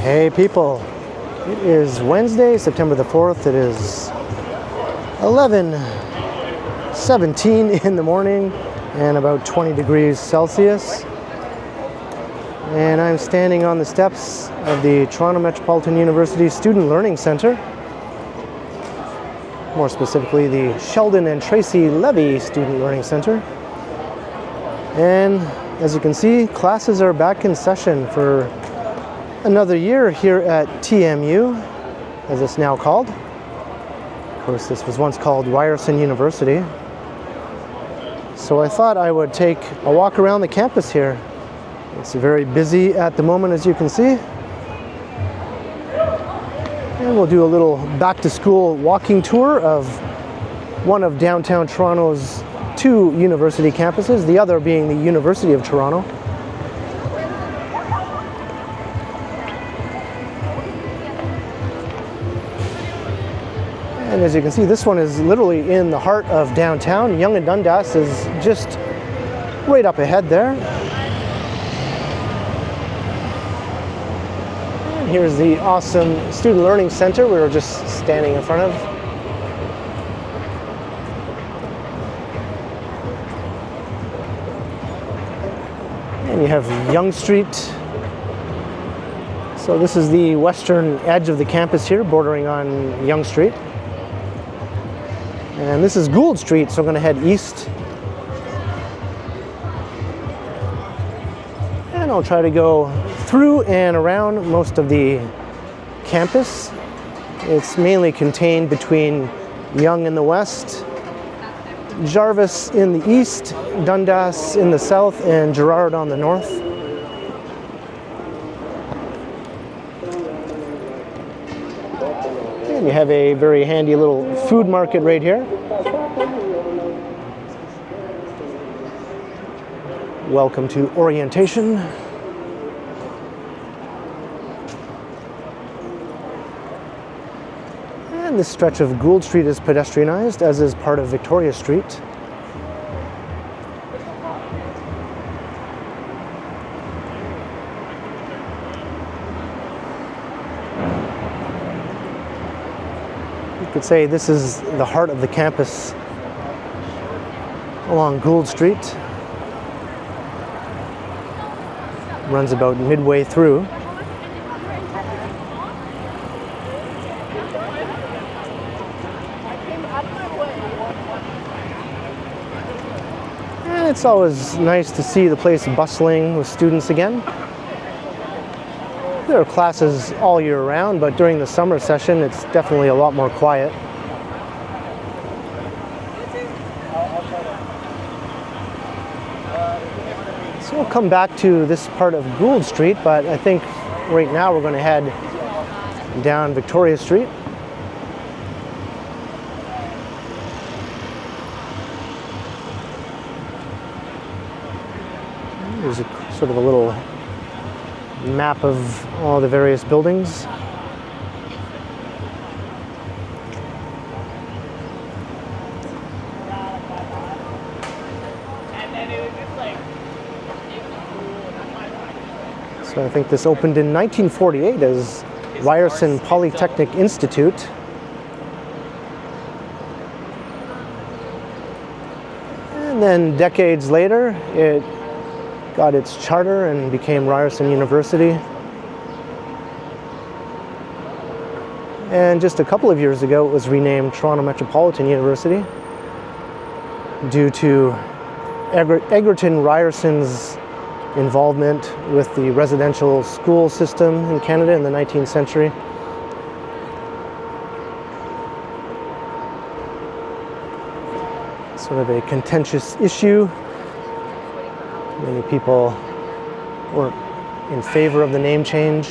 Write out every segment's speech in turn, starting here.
Hey people, it is Wednesday, September the 4th. It is 11:17 in the morning and about 20 degrees Celsius. And I'm standing on the steps of the Toronto Metropolitan University Student Learning Centre. More specifically, the Sheldon and Tracy Levy Student Learning Centre. And as you can see, classes are back in session for another year here at TMU, as it's now called. Of course, this was once called Ryerson University. So I thought I would take a walk around the campus here. It's very busy at the moment, as you can see. And we'll do a little back-to-school walking tour of one of downtown Toronto's two university campuses, the other being the University of Toronto. And as you can see, this one is literally in the heart of downtown. Yonge and Dundas is just right up ahead there. And here's the awesome Student Learning Center we were just standing in front of. And you have Yonge Street. So this is the western edge of the campus here, bordering on Yonge Street. And this is Gould Street, so I'm going to head east. And I'll try to go through and around most of the campus. It's mainly contained between Yonge in the west, Jarvis in the east, Dundas in the south, and Gerrard on the north. And you have a very handy little food market right here. Welcome to orientation. And this stretch of Gould Street is pedestrianized, as is part of Victoria Street. You could say this is the heart of the campus along Gould Street. Runs about midway through. And it's always nice to see the place bustling with students again. There are classes all year round, but during the summer session, it's definitely a lot more quiet. So we'll come back to this part of Gould Street, but I think right now we're going to head down Victoria Street. There's a sort of a little map of all the various buildings. So I think this opened in 1948 as Ryerson Polytechnic Institute. And then decades later, it got its charter and became Ryerson University. And just a couple of years ago, it was renamed Toronto Metropolitan University due to Egerton Ryerson's involvement with the residential school system in Canada in the 19th century. Sort of a contentious issue. Many people were in favor of the name change.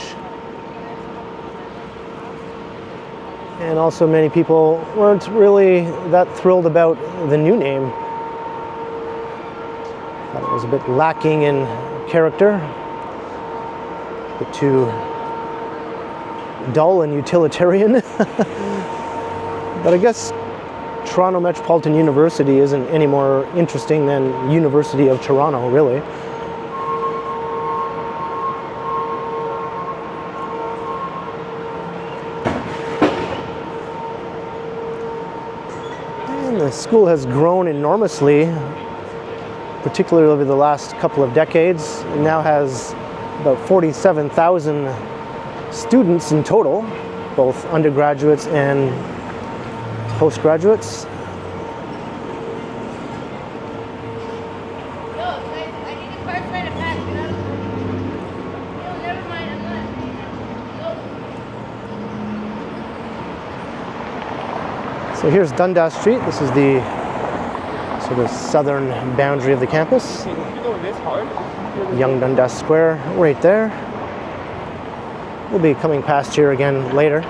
And also many people weren't really that thrilled about the new name. Thought it was a bit lacking in character, a bit too dull and utilitarian. But I guess Toronto Metropolitan University isn't any more interesting than University of Toronto, really. The school has grown enormously, particularly over the last couple of decades. It now has about 47,000 students in total, both undergraduates and postgraduates. So here's Dundas Street. This is the sort of southern boundary of the campus. Young Dundas Square right there. We'll be coming past here again later.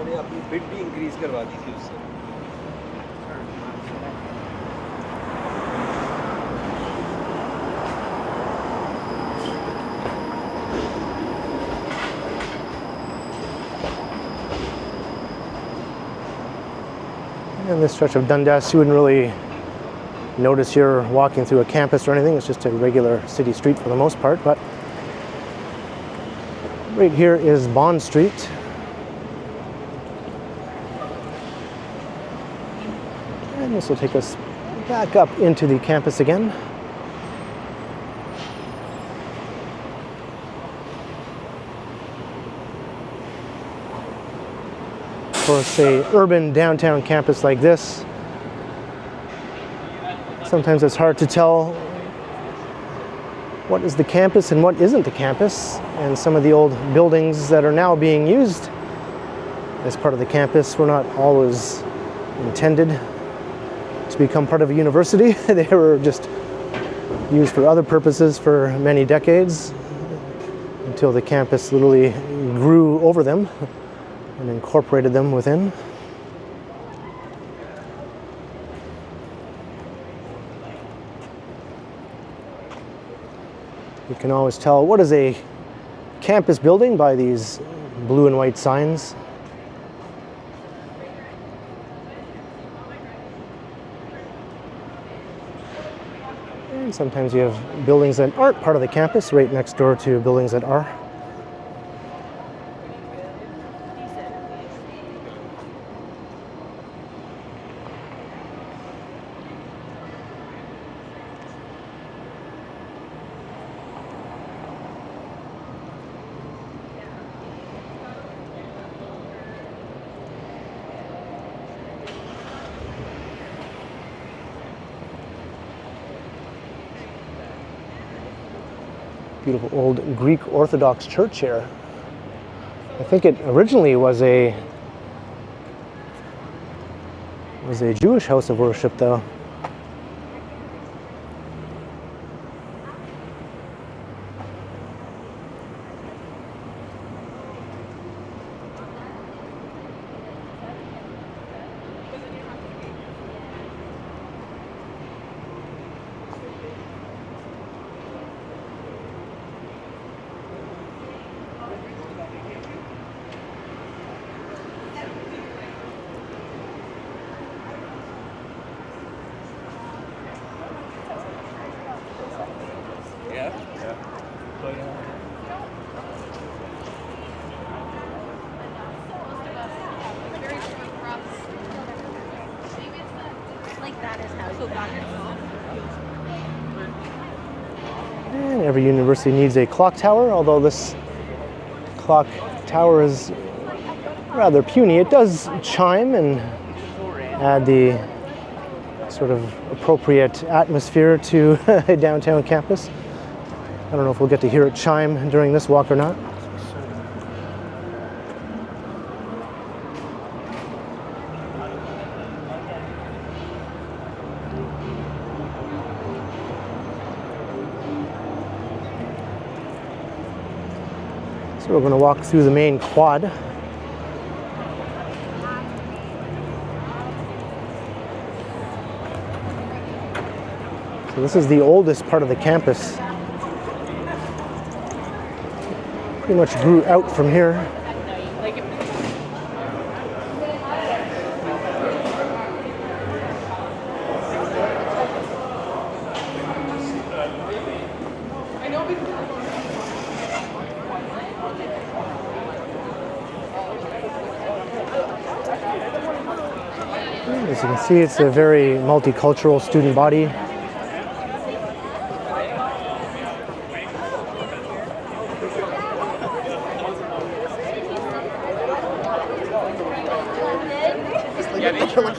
मैंने अपनी bid भी increase करवा दी थी उससे। In this stretch of Dundas, you wouldn't really notice you're walking through a campus or anything. It's just a regular city street for the most part. But right here is Bond Street. And this will take us back up into the campus again. For, say, urban downtown campus like this, sometimes it's hard to tell what is the campus and what isn't the campus. And some of the old buildings that are now being used as part of the campus were not always intended to become part of a university. They were just used for other purposes for many decades until the campus literally grew over them and incorporated them within. You can always tell what is a campus building by these blue and white signs. And sometimes you have buildings that aren't part of the campus right next door to buildings that are. Beautiful old Greek Orthodox church here. I think it originally was a Jewish house of worship, though. And every university needs a clock tower, although this clock tower is rather puny. It does chime and add the sort of appropriate atmosphere to a downtown campus. I don't know if we'll get to hear it chime during this walk or not. So we're going to walk through the main quad. So this is the oldest part of the campus. Pretty much grew out from here. As you can see, it's a very multicultural student body.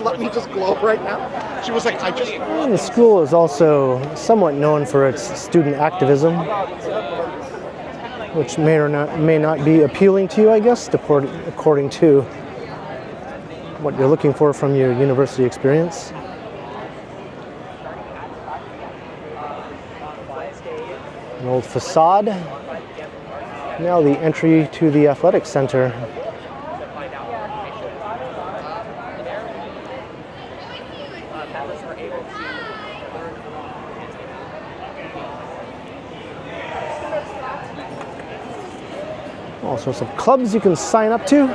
Let me just glow right now. She was like, I just. And the school is also somewhat known for its student activism, which may not be appealing to you, I guess, according to what you're looking for from your university experience. An old facade. Now the entry to the athletic center. All sorts of clubs you can sign up to.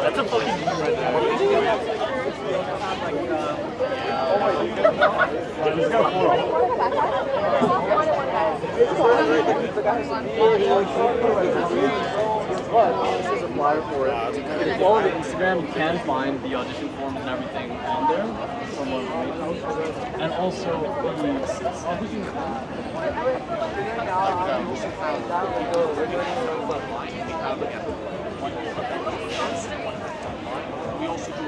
That's a fucking right there. This is a flyer for it. If you follow the Instagram, you can find the audition forms and everything on there. From what we and also the audition. We also do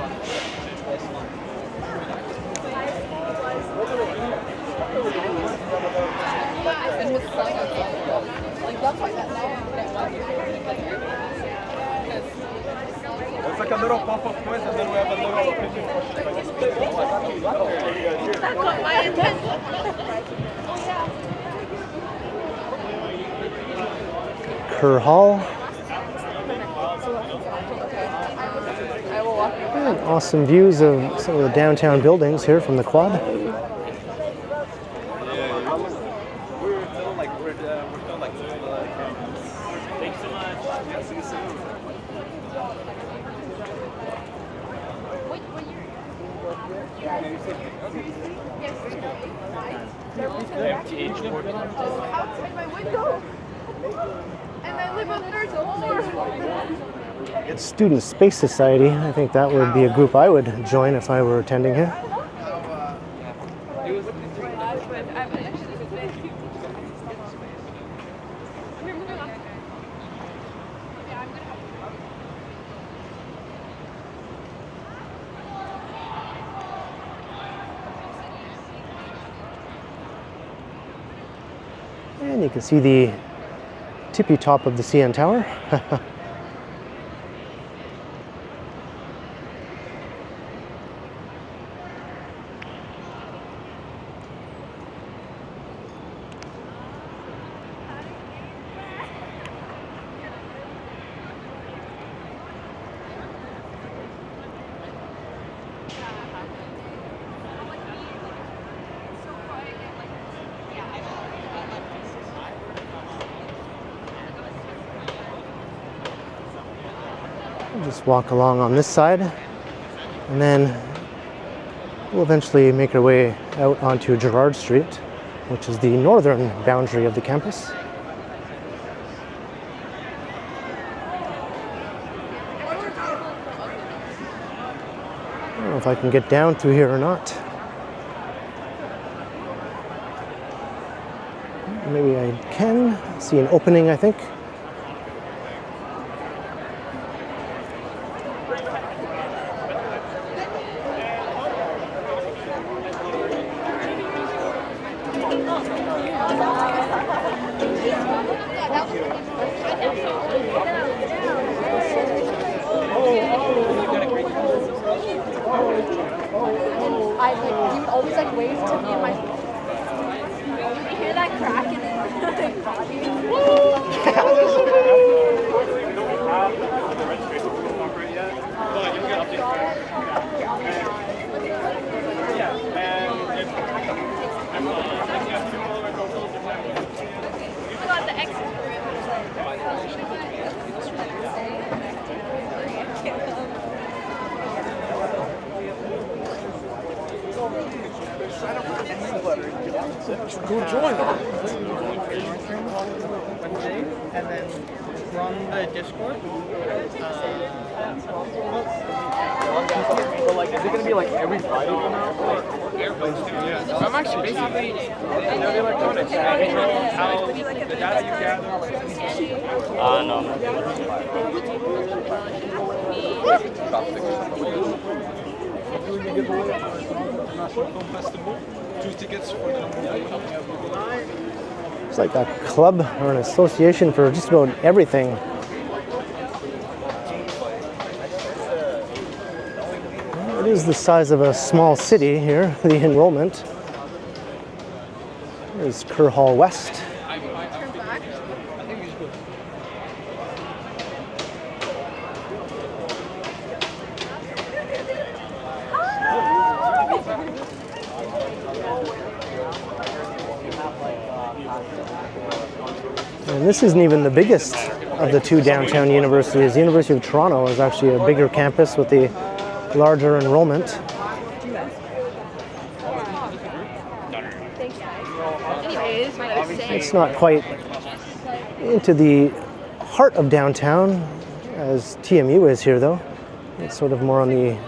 It's like a little pop-up quiz, and then we have a little opinion question. That's not my intention. Kerr Hall. And awesome views of some of the downtown buildings here from the quad. Thanks so much. See you soon. Outside my window. And I live on 3rd floor. Student Space Society. I think that would be a group I would join if I were attending here. And you can see the tippy top of the CN Tower. Just walk along on this side, and then we'll eventually make our way out onto Jarvis Street, which is the northern boundary of the campus. don't know if I can get down through here or not. Maybe I can see an opening, I think. You would always like wave to me and my. You hear that crack in his body? Got the exit. Go join them. And then run the Discord. But like, is it gonna be like every Friday from now? I'm actually basically the electronics. How the data you gather. No. International Film Festival. 2 tickets for the It's like a club or an association for just about everything. It is the size of a small city here, the enrollment. Here's Kerr Hall West. And this isn't even the biggest of the 2 downtown universities. The University of Toronto is actually a bigger campus with the larger enrollment. Anyways, what I was saying. It's not quite into the heart of downtown as TMU is here though. It's sort of more on the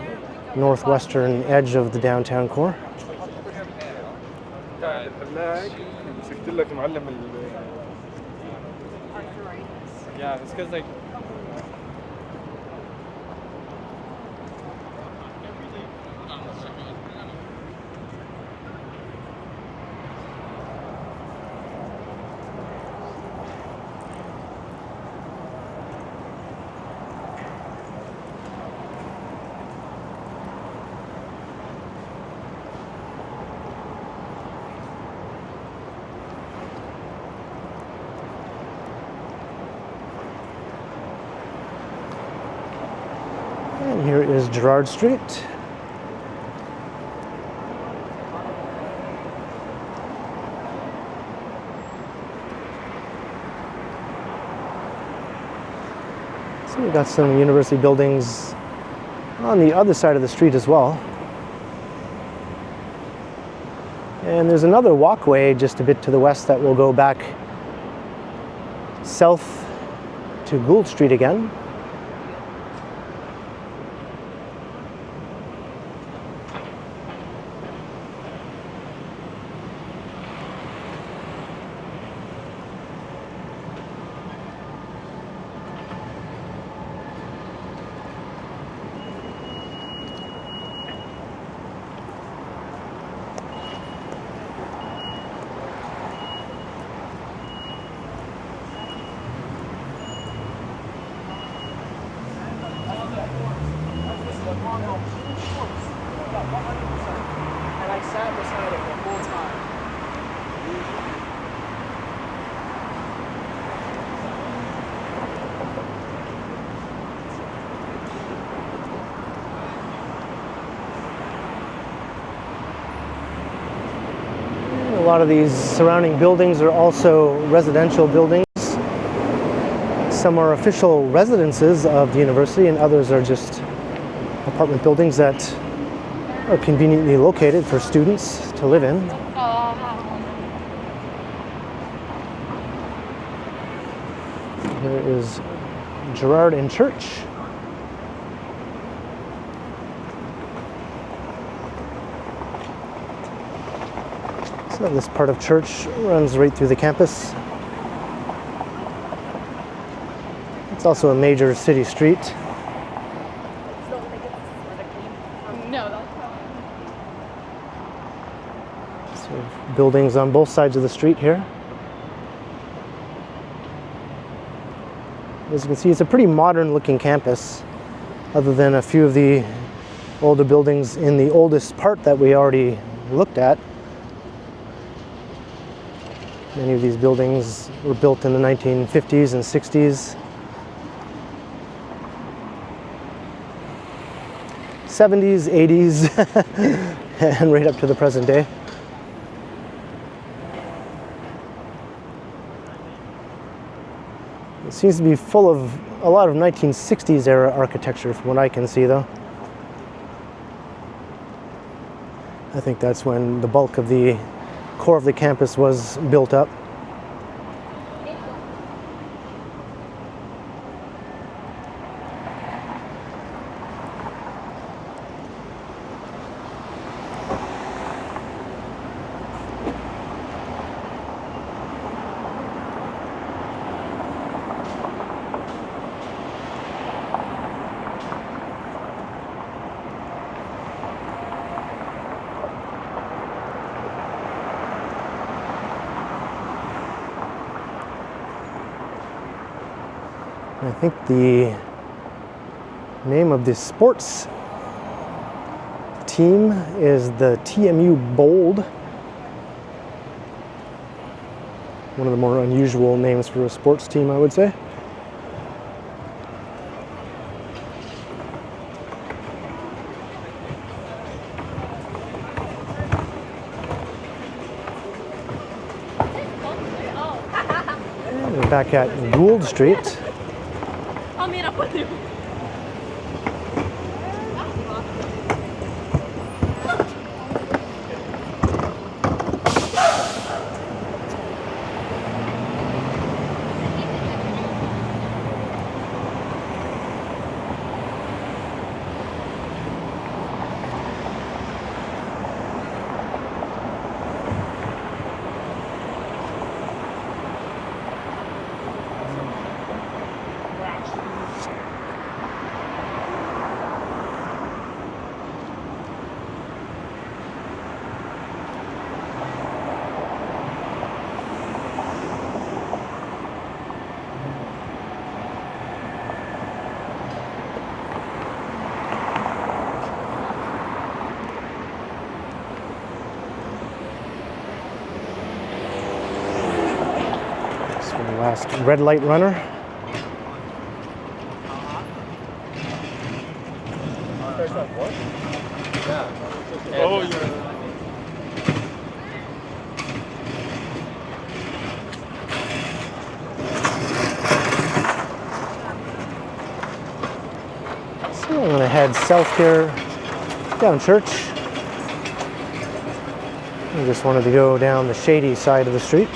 northwestern edge of the downtown core. Yeah, it's because like And here is Jarvis Street. So we've got some university buildings on the other side of the street as well. And there's another walkway just a bit to the west that will go back south to Gould Street again. And I sat beside it the whole time. A lot of these surrounding buildings are also residential buildings. Some are official residences of the university and others are just apartment buildings that are conveniently located for students to live in. Here is Gerrard and Church. And this part of church runs right through the campus. It's also a major city street. No, that's So buildings on both sides of the street here. As you can see, it's a pretty modern looking campus, other than a few of the older buildings in the oldest part that we already looked at. Many of these buildings were built in the 1950s and 60s. 70s, 80s, and right up to the present day. It seems to be full of a lot of 1960s era architecture from what I can see though. I think that's when the bulk of the core of the campus was built up. I think the name of the sports team is the TMU Bold. One of the more unusual names for a sports team, I would say. And we're back at Gould Street. I'll meet up with you. Last red light runner. Oh, yeah. So I'm going to head south here, down Church. I just wanted to go down the shady side of the street.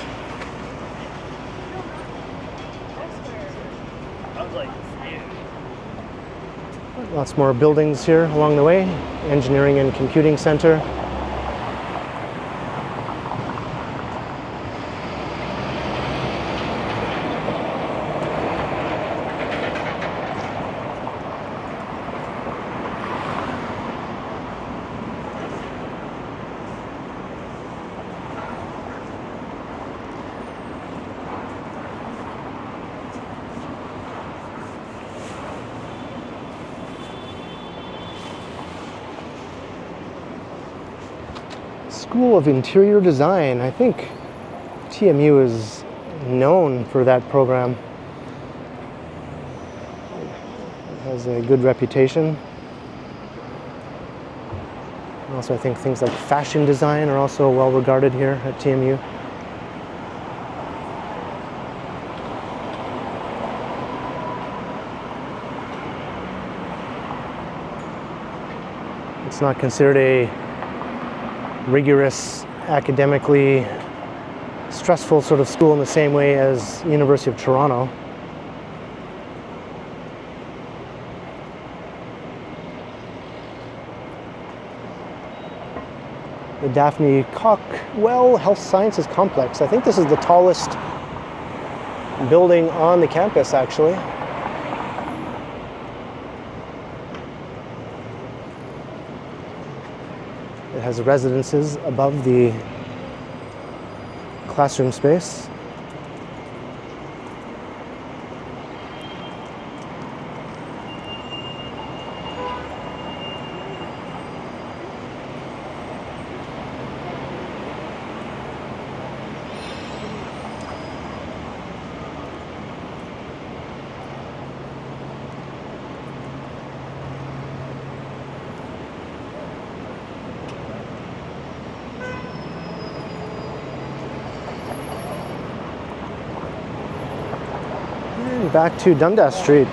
Lots more buildings here along the way. Engineering and Computing Center. School of Interior Design. I think TMU is known for that program. It has a good reputation. Also, I think things like fashion design are also well regarded here at TMU. It's not considered a rigorous, academically stressful sort of school in the same way as University of Toronto. the Daphne Cockwell Health Sciences Complex. I think this is the tallest building on the campus, actually. It has residences above the classroom space. Back to Dundas Street.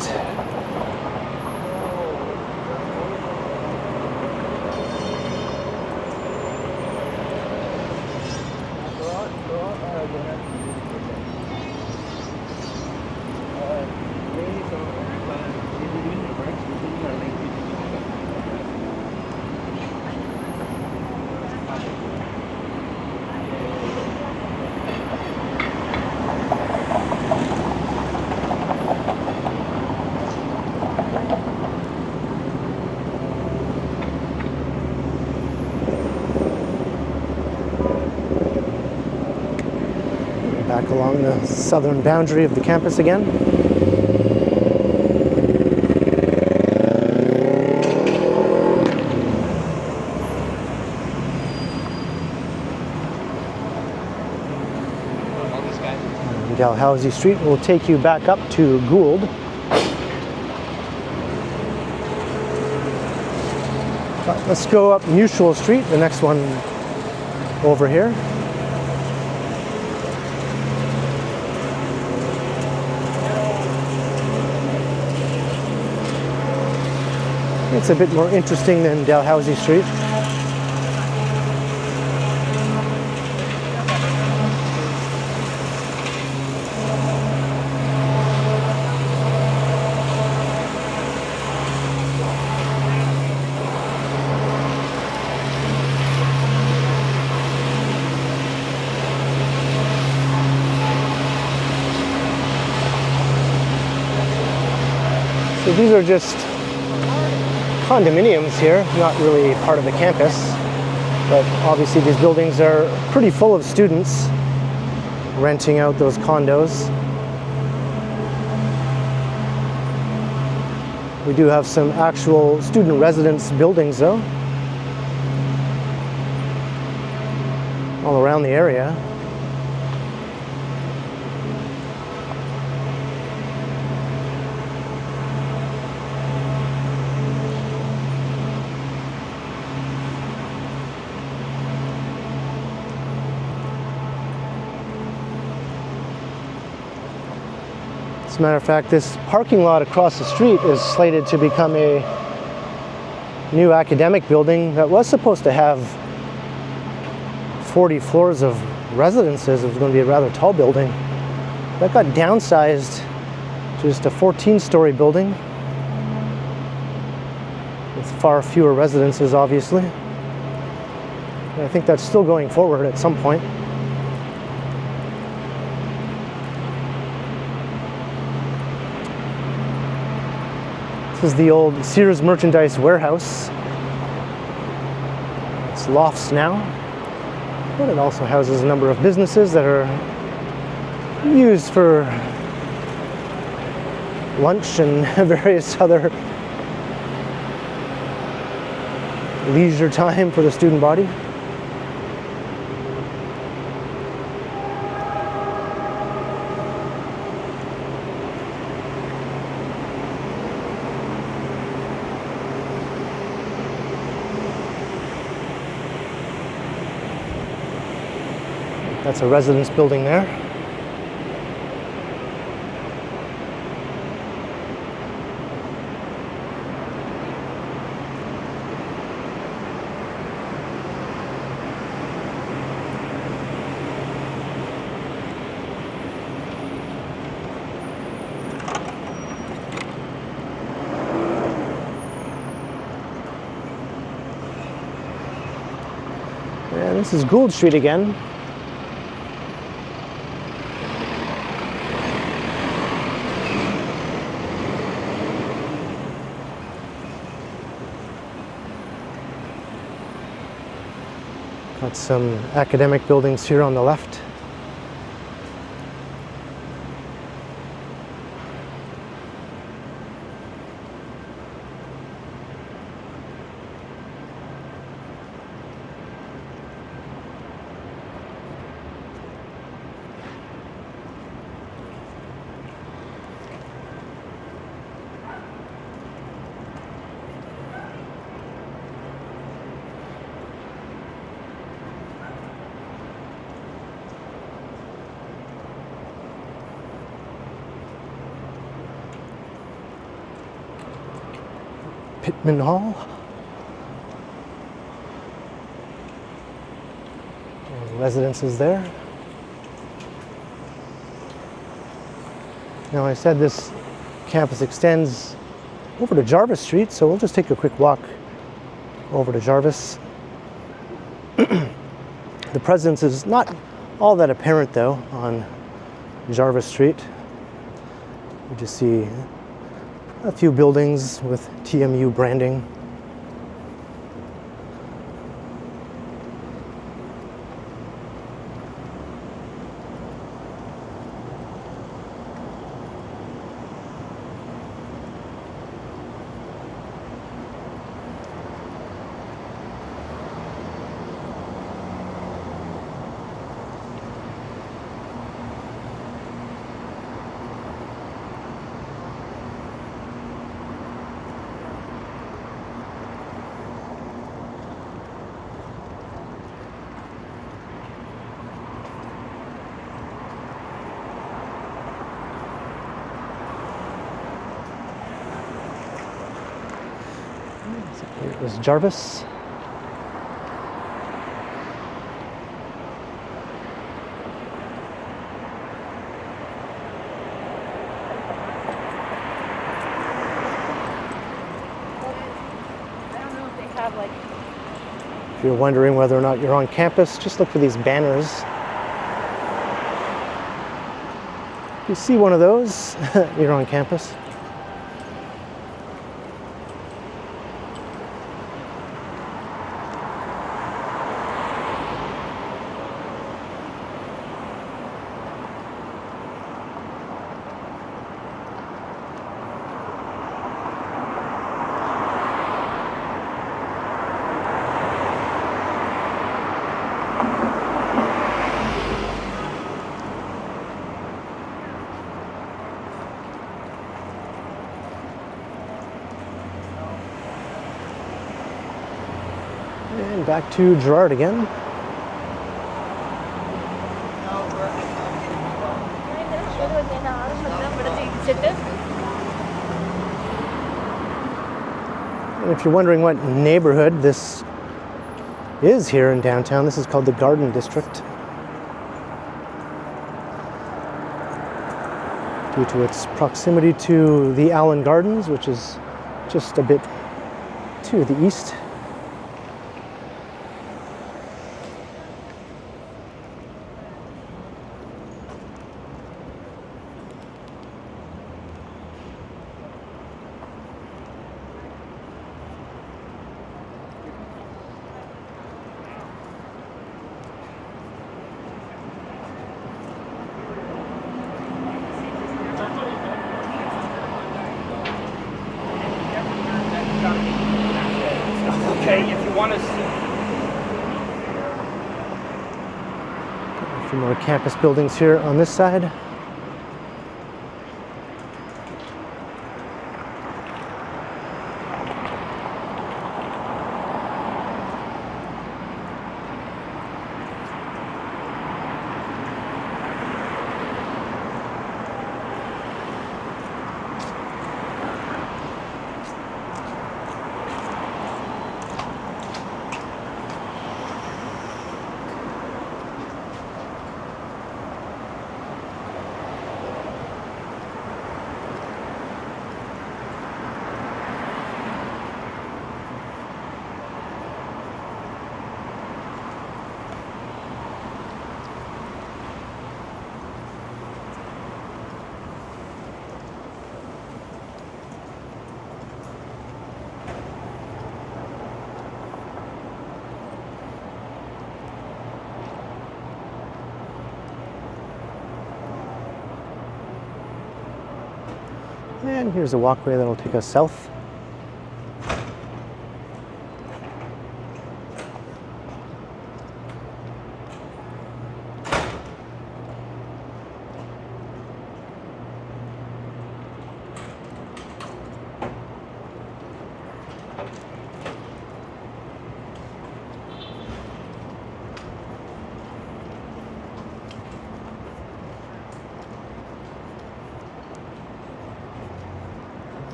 Back along the southern boundary of the campus again. Dalhousie Street will take you back up to Gould. But let's go up Mutual Street, the next one over here. It's a bit more interesting than Dalhousie Street. So these are just condominiums here, not really part of the campus, but obviously these buildings are pretty full of students renting out those condos. We do have some actual student residence buildings though, all around the area. As a matter of fact, this parking lot across the street is slated to become a new academic building that was supposed to have 40 floors of residences. It was going to be a rather tall building. That got downsized to just a 14-story building with far fewer residences, obviously. And I think that's still going forward at some point. This is the old Sears Merchandise Warehouse. It's lofts now, but it also houses a number of businesses that are used for lunch and various other leisure time for the student body. That's a residence building there. And this is Gould Street again. Got some academic buildings here on the left. Pittman Hall. And residences there. Now I said this campus extends over to Jarvis Street, so we'll just take a quick walk over to Jarvis. The presence is not all that apparent though on Jarvis Street. You just see a few buildings with TMU branding. Here is Jarvis. If you're wondering whether or not you're on campus, just look for these banners. If you see one of those, you're on campus. And back to Gerard again. And if you're wondering what neighborhood this is here in downtown, this is called the Garden District. Due to its proximity to the Allen Gardens, which is just a bit to the east. Okay, if you want to see. A few more campus buildings here on this side. And here's a walkway that'll take us south.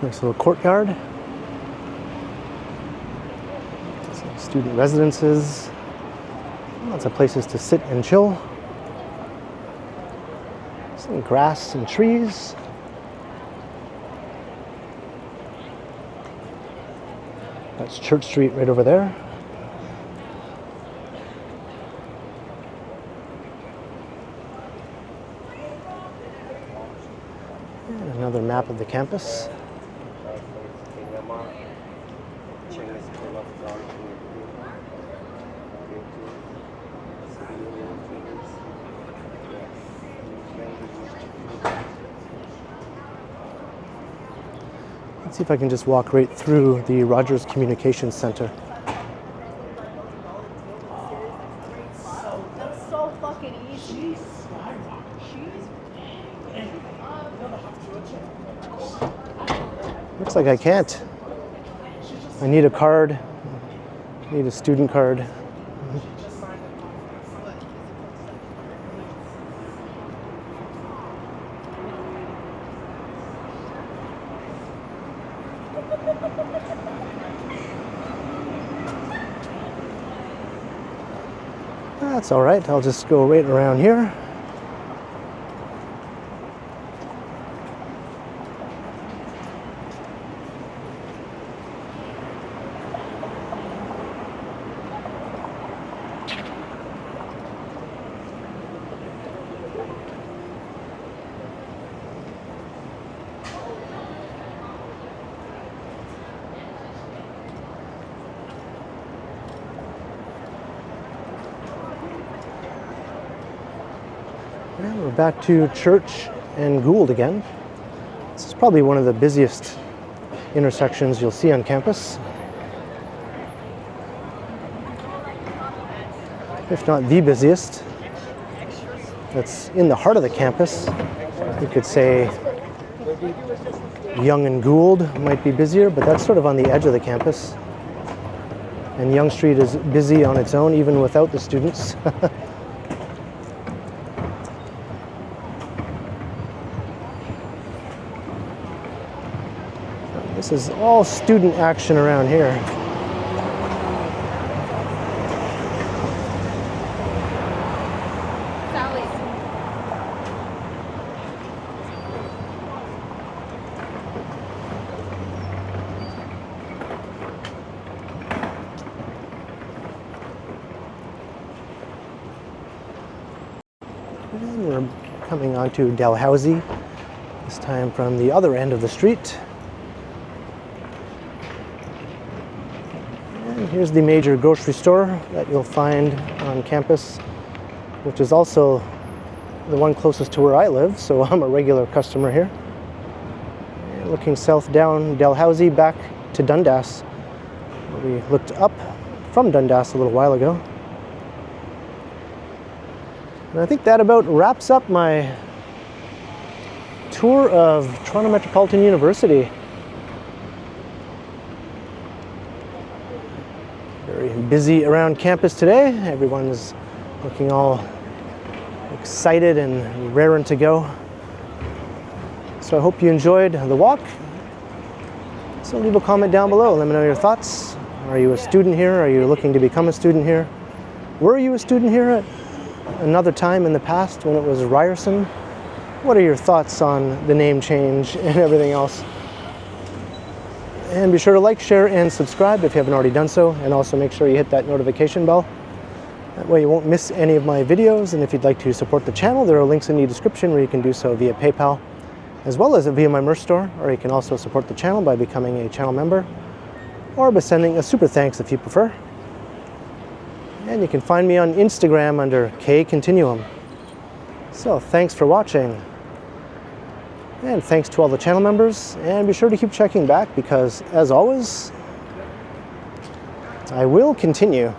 Nice little courtyard. Some student residences. Lots of places to sit and chill. Some grass and trees. That's Church Street right over there. And another map of the campus. Let's see if I can just walk right through the Rogers Communications Center. That's so fucking easy. Looks like I can't. I need a card. I need a student card. That's all right. I'll just go right around here. And we're back to Church and Gould again. This is probably one of the busiest intersections you'll see on campus, if not the busiest. That's in the heart of the campus. You could say Yonge and Gould might be busier, but that's sort of on the edge of the campus. And Yonge Street is busy on its own, even without the students. This is all student action around here. Sally. And we're coming onto Dalhousie, this time from the other end of the street. Here's the major grocery store that you'll find on campus, which is also the one closest to where I live, so I'm a regular customer here. And looking south down Dalhousie back to Dundas. We looked up from Dundas a little while ago. And I think that about wraps up my tour of Toronto Metropolitan University. Very busy around campus today. Everyone's looking all excited and raring to go. So I hope you enjoyed the walk. So leave a comment down below. Let me know your thoughts. Are you a student here? Are you looking to become a student here? Were you a student here at another time in the past when it was Ryerson? What are your thoughts on the name change and everything else? And be sure to like, share, and subscribe if you haven't already done so. And also make sure you hit that notification bell. That way you won't miss any of my videos. And if you'd like to support the channel, there are links in the description where you can do so via PayPal, as well as via my merch store. Or you can also support the channel by becoming a channel member, or by sending a super thanks if you prefer. And you can find me on Instagram under KContinuum. So thanks for watching. And thanks to all the channel members. And be sure to keep checking back because, as always, I will continue.